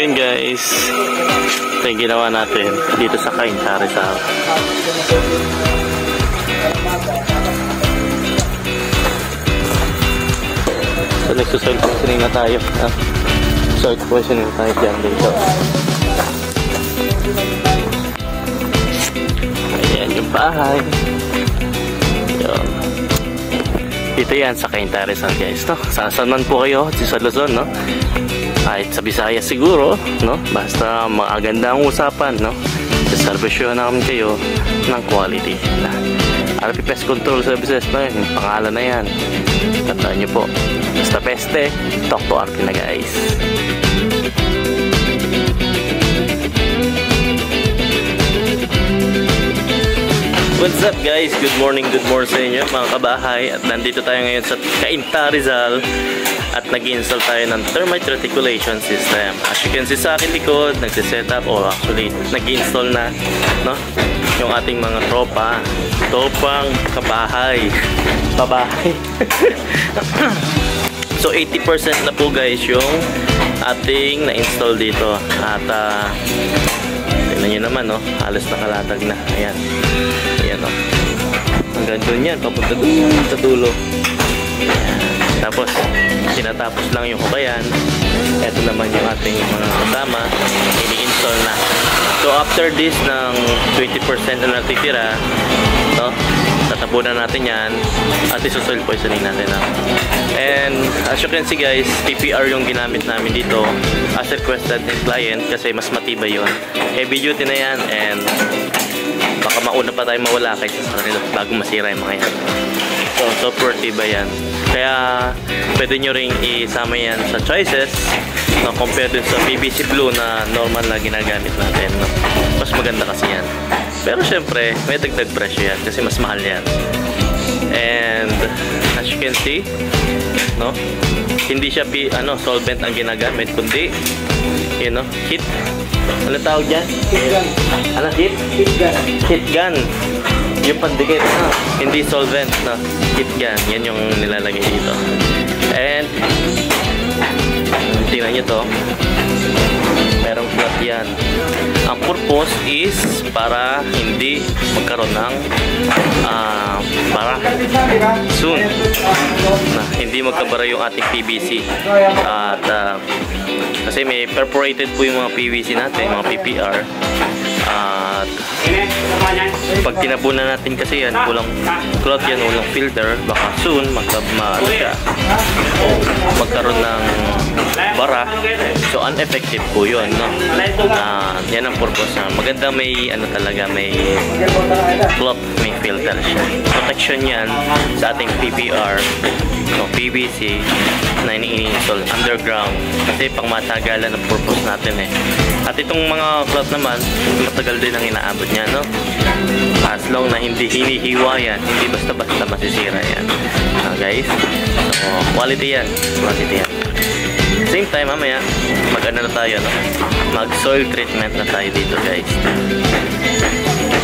yun guys, ito yung ginawa natin dito sa Cainta Rizal. So nagsusoil positioning na tayo. Soil positioning na tayo dyan dito. Ayan yung bahay. Yun. Dito yan sa Cainta Rizal guys, no? Saan man po kayo, sa Luzon, no? Kahit sa Visayas siguro, no? Basta maganda ang usapan, no? Saservisyohan namin kayo ng quality na RP Pest Control Services na yun, yung pangalan na yan. Tandaan nyo po, basta peste, talk to RP na guys. What's up guys? Good morning sa inyo mga kabahay. At nandito tayo ngayon sa Cainta Rizal at nag-install tayo ng termite reticulation system. As you can see sa akin likod, nagsiset-up or actually nag-install na, no? Yung ating mga tropang kabahay. So 80% na po guys yung ating na-install dito. At tignan nyo naman, no? Halos nakalatag na. Ayan. Ayan, no? Hanggang doon yan. Papunta doon sa dulo. Ayan. Tapos, sinatapos lang yung hukayan. Ito naman yung ating mga kasama. Ini-install na. So, after this, ng 20% na natitira, no? Tatapunan natin yan at isusoil poisoning natin, no? And as you can see guys, PPR yung ginamit namin dito as requested ng client kasi mas matibay yun. Heavy duty na yan and baka mauna pa tayo mawala kaysa sa kanila bago masira yung mga yan. So super tibay yan. Kaya pwede nyo ring isama yan sa choices, no, compared dun sa PVC blue na normal na ginagamit natin, no? Mas maganda kasi yan. Pero syempre may dagdag presyo yan kasi mas mahal yan. And as you can see, no, hindi siya solvent ang ginagamit kundi yun, no, heat. Ano tawag dyan? Heat gun. Ano? Heat? Heat gun. Heat gun. Yung pandikit, no? Hindi solvent, no? Heat gun. Yan yung nilalagay dito. And tingnan nyo to, merong flat yan. Ang purpose is para hindi magkaroon ng bara soon, na hindi magkabara yung ating PVC. At kasi may perforated po yung mga PVC natin, mga PPR. At pag tinabunan natin kasi yan, kulang cloth yan, walang filter, baka soon magkaroon ng bara. So ineffective po yun, no? Yan ang purpose na maganda, may talaga, may cloth, may filter siya. Protection yan sa ating PPR, so PVC na ini-install underground kasi pang matagalan ang purpose natin, eh. At itong mga cloth naman matagal din ang inaabot niya, no? As long na hindi hinihiwa yan, hindi basta-basta masisira yan, guys. So quality yan, same time mamaya mag-ano na tayo, no? Mag soil treatment na tayo dito guys.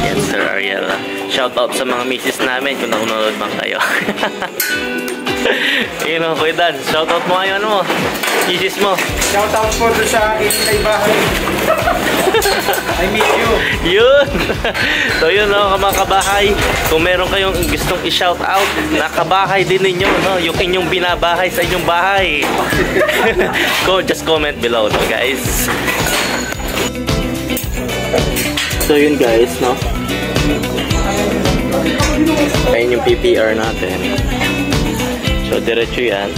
Yan Sir Ariel, shout out sa mga misis namin kung nakunood bang kayo. Yun o, Kuya Dan, shout out mo ngayon mo, misis mo. Shout out po doon sa inay bahay. I miss you. Yun. So yun, no, mga kabahay, kung meron kayong gustong i-shout out na kabahay din ninyo, no, yung inyong binabahay sa inyong bahay, just comment below, no, guys. So yun guys, no, ayun yung PPR natin. So diretso yan.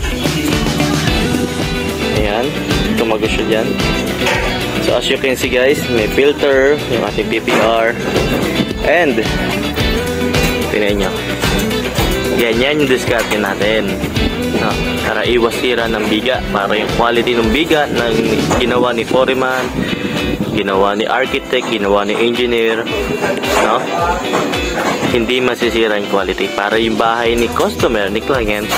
Ayan, tumago siya dyan. So as you can see guys, may filter yung ating PPR. And tingnan nyo, yan yung discarte natin, no, para iwas sira ng biga, para yung quality ng biga na ginawa ni foreman, ginawa ni architect, ginawa ni engineer, no, hindi masisira yung quality, para yung bahay ni customer, ni client,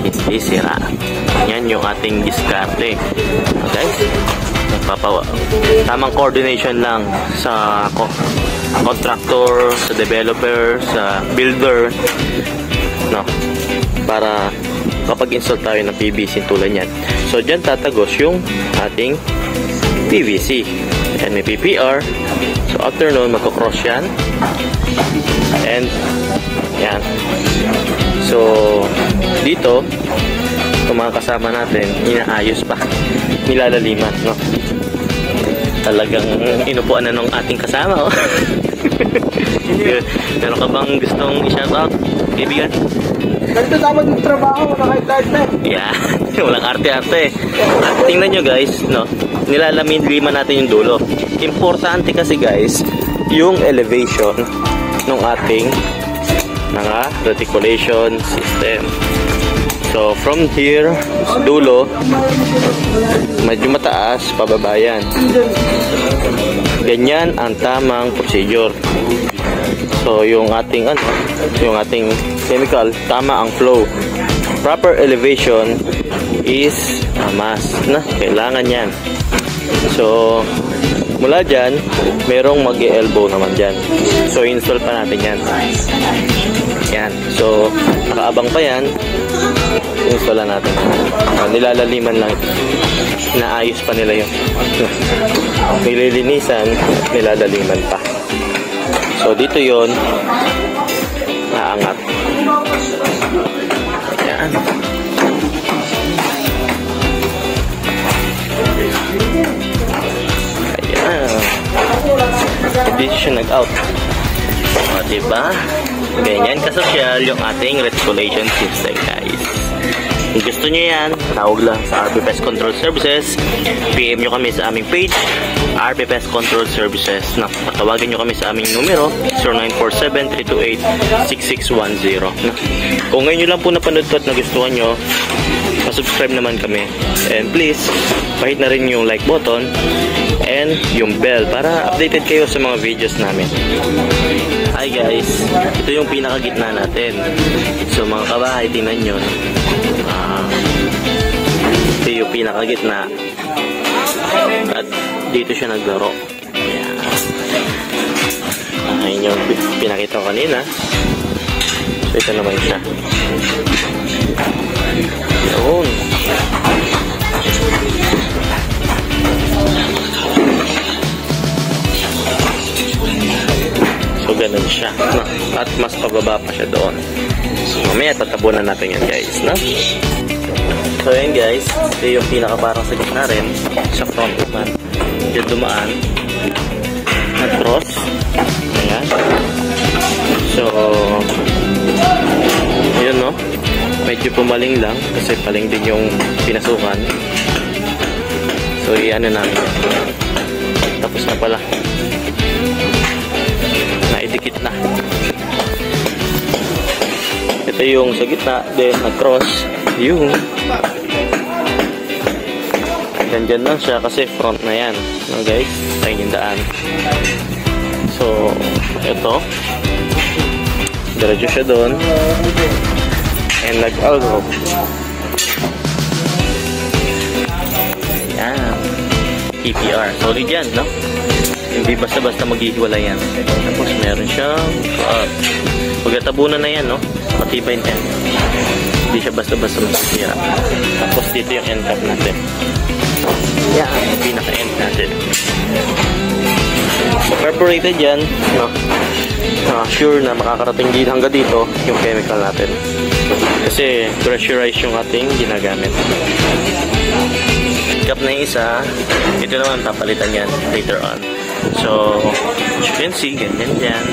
hindi sira. Yan yung ating diskarte, okay? Tamang coordination lang sa contractor, sa developer, sa builder, no, para kapag install tayo ng PVC tulad yan. So dyan tatagos yung ating PVC. Ayan, may PPR. So, after nun, magkakross yan. And, yan. So, dito, itong mga kasama natin, inaayos pa. Nilalaliman, no? Talagang inupuan na ng ating kasama, oh. Meron ka bang gustong i-shoutout, kaibigan? Ganito dapat yung trabaho, kahit na. Yeah, walang arte-arte. At tingnan nyo guys, no? Nilalamin-liman natin yung dulo. Importante kasi guys, yung elevation ng ating mga reticulation system. So, from here, sa dulo, medyo mataas, pababa yan. Ganyan ang tamang procedure. So, yung ating chemical, tama ang flow. Proper elevation is a must na kailangan yan. So, mula dyan, merong mag-elbow naman dyan. So, install pa natin yan. Yan. So, nakaabang pa yan. Installan natin. Nilalaliman lang. Naayos pa nila yun. Nililinisan, nilalaliman pa. So, dito yun, naangat. Yan. Ayan. Hindi siya nag-out. O, diba? Ganyan kasosyal yung ating reticulation system, guys. Kung gusto nyo yan, tawag lang sa RP Pest Control Services. PM nyo kami sa aming page, RP Pest Control Services. Tawagan nyo kami sa aming numero, 0947-328-6610. Kung ngayon nyo lang po napanood ko at nagustuhan nyo, subscribe naman kami. And please, pahit na rin yung like button and yung bell para updated kayo sa mga videos namin. Hi guys, ito yung pinakagitna natin. So mga kabahay, tingnan nyo. Ito yung pinakagitna. At dito siya naglaro. Ayan. Ayan yung pinakita ko kanina. So ito naman siya. Yun. So ganun siya, no? At mas pababa pa siya doon. So mamaya tatabunan natin yan guys, no? So yan guys, ito yung pinaka parang sa gitna rin, sa front naman. Diyan dumaan, nag-cross. Ayan. So yun, no? Medyo pumaling lang kasi paling din yung pinasukan. So iyan na namin. Tapos na pala. Naidikit na. Ito yung sa gitna, then nag-cross. Yung dyan lang siya kasi front na yan, no guys? Tayo yung daan. So ito, diretso siya doon and nag-algo. Yan, PPR, solid yan, no? Hindi basta-basta maghihiwala yan. Tapos meron siyang pagkatabunan na yan, no? Matibay na yan. Hindi siya basta-basta masisira. Tapos dito yung end cap natin. Yan, yung pinaka-end natin. Perforated yan, no? Sure na makakarating din hanggang dito yung chemical natin. Kasi pressurize yung ating ginagamit. Cap na yung isa. Ito naman papalitan yan later on. So, as you can see, ganyan yan.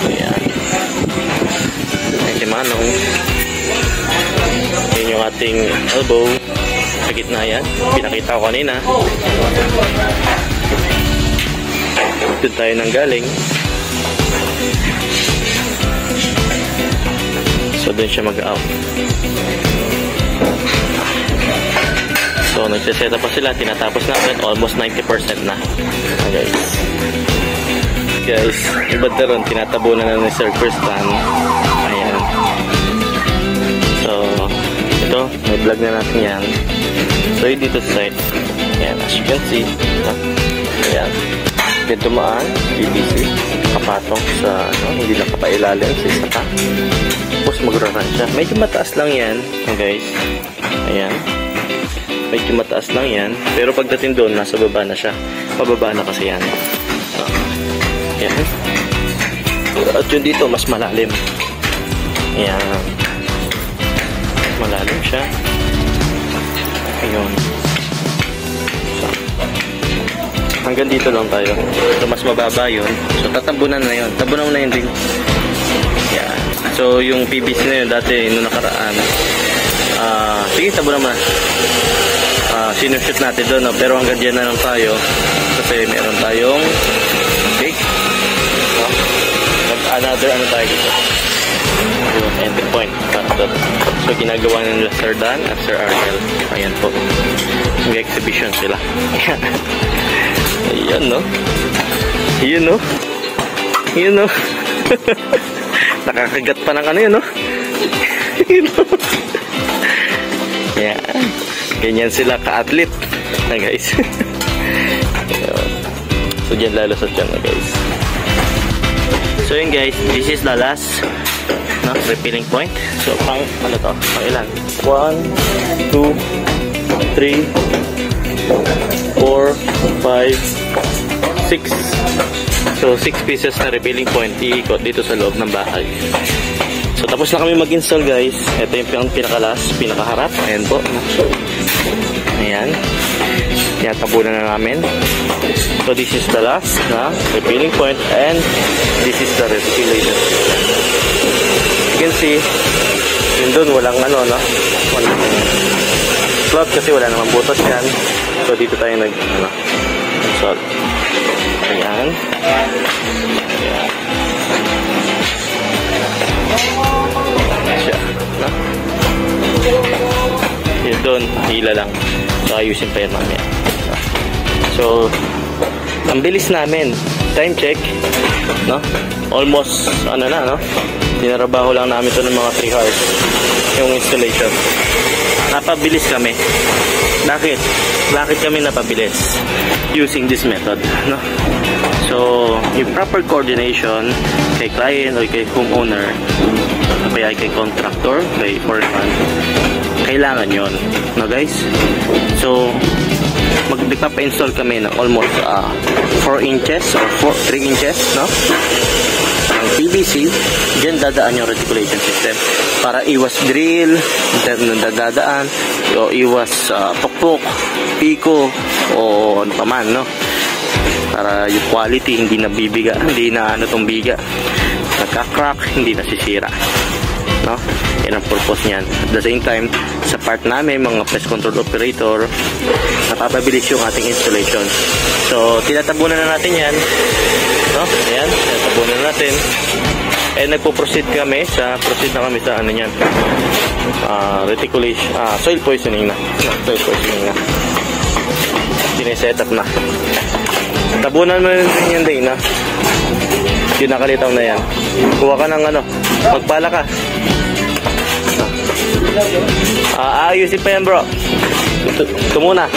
Ayan. Ayan si Manong. Yan yung ating elbow. Sa gitna yan. Pinakita ko kanina. Doon tayo nang galing. So, doon siya mag-out. So, nagsaseta pa sila. Tinatapos natin. Almost 90% na. Guys. Guys, ibad na ron. Tinatabunan na ni Sir Kristan. Ayan. So, ito. May vlog na natin yan. So, yun dito sa side. Ayan. As you can see. Ayan. Dito dumaan. PVC. Kapatong sa, hindi lang kapailalim. Sa isa pa. Tapos magra-run siya. Medyo mataas lang yan. Guys. Ayan. medyo mataas lang yan. Pero pagdating doon, nasa baba na siya. Pababa na kasi yan. Yan. At yun dito, mas malalim. Yan. Malalim siya. Ayun. So, hanggang dito lang tayo. So, mas mababa yun. So, tatabunan na yun. Tabunan mo na yun din. Yan. So, yung PVC na yun, dati, nung nakaraan, sige, tabunan mo na. Sinushoot natin doon, no? Pero hanggang dyan na lang tayo. Kasi meron tayong okay. Another ano tayo dito. Yung entry point. So, ginagawa nila Sir Dan at Sir Ariel. Ayan po. Mag-exhibition sila. Ayan, no? Ayan, no? Ayan, no? Nakakagat pa ng ano yun, no? Ayan, no? Ayan. Ganyan sila ka-athlete na, guys. So, dyan lalo sa dyan na, guys. So, yun, guys. This is the last refilling point. So, pang, ano to? Pang ilan? 1, 2, 3, 4, 5, 6. So, 6 pieces na refilling point. Iikot dito sa loob ng bahay. So, tapos na kami mag-install, guys. Ito yung pinaka-last, pinaka-harap. Ayan po. Ayan. Tabunan na namin. So, this is the last na refilling point and this is the recirculation. You can see, yun doon, walang ano, no? Walang flood kasi wala namang butas yan. So, dito tayo install. Ayan. Ayan. Siya, no? Yun doon, hila lang. So, ayusin pa yan mamaya. So, ang bilis namin. Time check, no? Almost, ano na, no? Dinarabaho lang namin ito ng mga 3 hours. Yung installation. Napabilis kami. Bakit? Bakit kami napabilis? Using this method, no? So, yung proper coordination kay client o kay homeowner, kaya kay contractor, kay foreman, kailangan yon, no, guys? So, magpapa-install kami ng almost 4 inches or 3 inches, no? Ang PVC, dyan dadaan yung reticulation system para iwas drill, dadaan, o iwas pukpuk, piko, o ano pa man, no? Para yung quality hindi nabibiga, hindi na ano tong biga, nagka-crack, hindi nasisira, no? Yan ang purpose niyan. At the same time, sa part namin, mga pest control operator, napapabilis yung ating installation. So, tinatabunan na natin yan, no? Ayan, tinatabunan na natin. And nagpo-proceed na kami sa ano yan, reticulation, soil poisoning na. Soil poisoning na. Sineset up na. Tabunan mo rin yan din, na. Yung nakalitaw na yan. Kuha ka ng ano, magpala ka. Ayusin pa yan, bro. Ito muna.